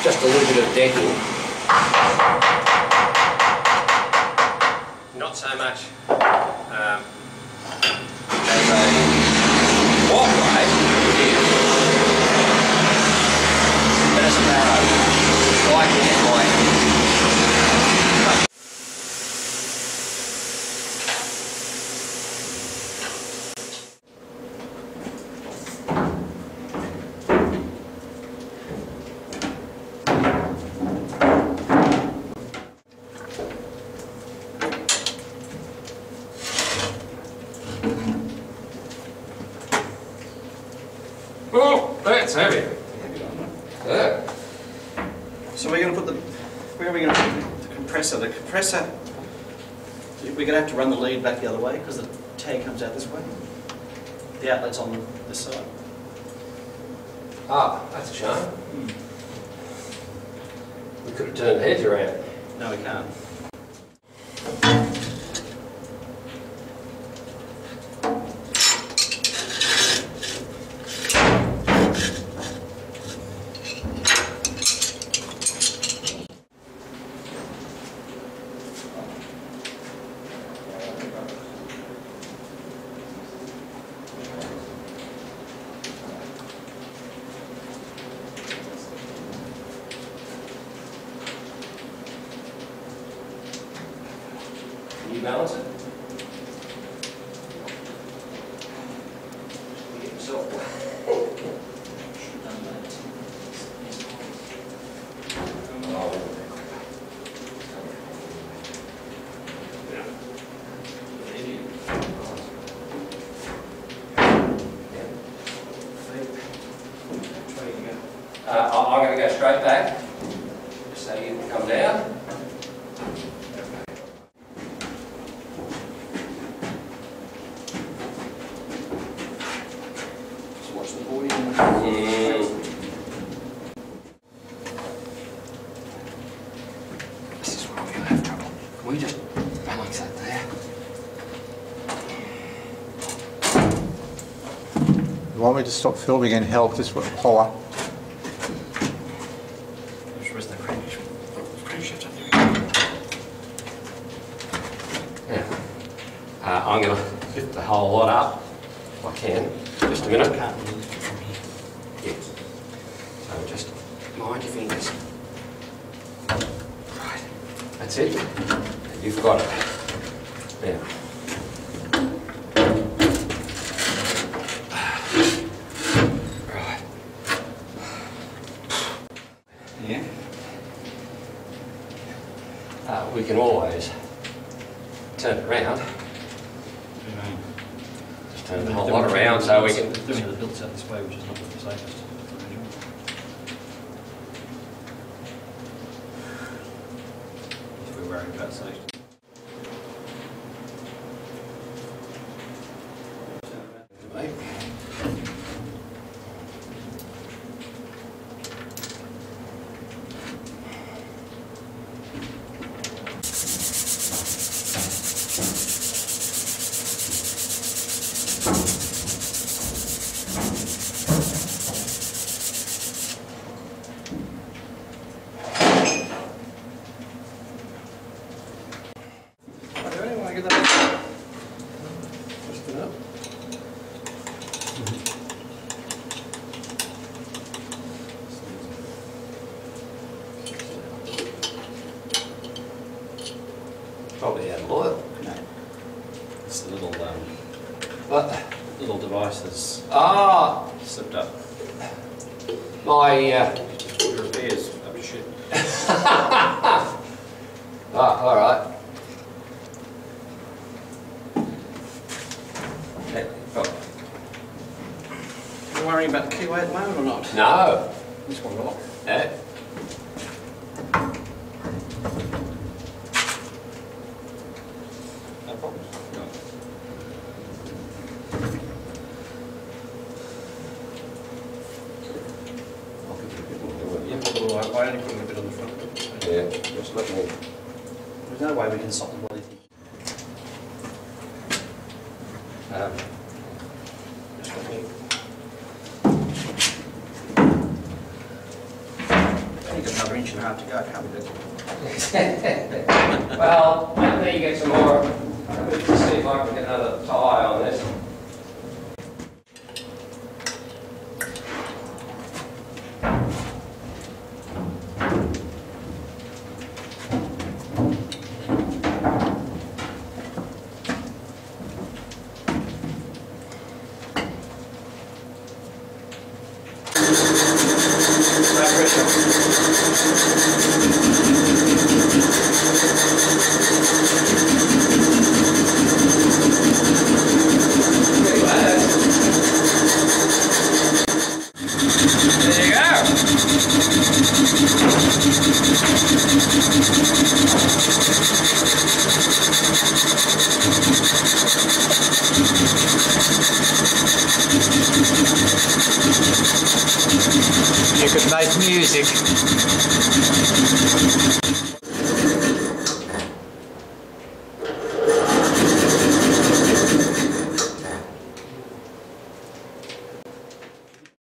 just a little bit of decking. Not so much as a walkway here. But as a barrow, like that, oh, that's heavy. Yeah. So we're going to put where are we going to put the compressor? The compressor, we're going to have to run the lead back the other way because the tag comes out this way. The outlet's on this side. Ah, that's a shame. We could have turned the heads around. No, we can't. Can you balance it? You get yourself. I'm going to go straight back so you can come down. Just watch the board. This is where we're going to have trouble. Can we just balance that there? You want me to stop filming and help this with Paula? Where's the crankshaft up there? Yeah. I'm going to lift the whole lot up if I can. Just a minute. Can't really lift it from here. Yeah. So just mind your fingers. Right. That's it. You've got it. Now. Right. Yeah. We can always turn it around. Just turn the whole lot around so we can. Doing the built out this way, which is not the safest. If we're worried about safety. Probably out of oil. No. It's the little What? little device that's Ah, slipped up. my It repairs up shit. all right. Okay. Oh. You worrying about the keyway at the moment or not? No. This one off. Yeah. No problem. No. I'll give you a bit more. Yeah, put a little, I only put a bit on the front. Yeah, just let me. There's no way we can stop the bloody thing. Just let me. You can have to go, can't we, Dick? Well, let me get some more. Let me just see if I can get another tie on this. You could make music.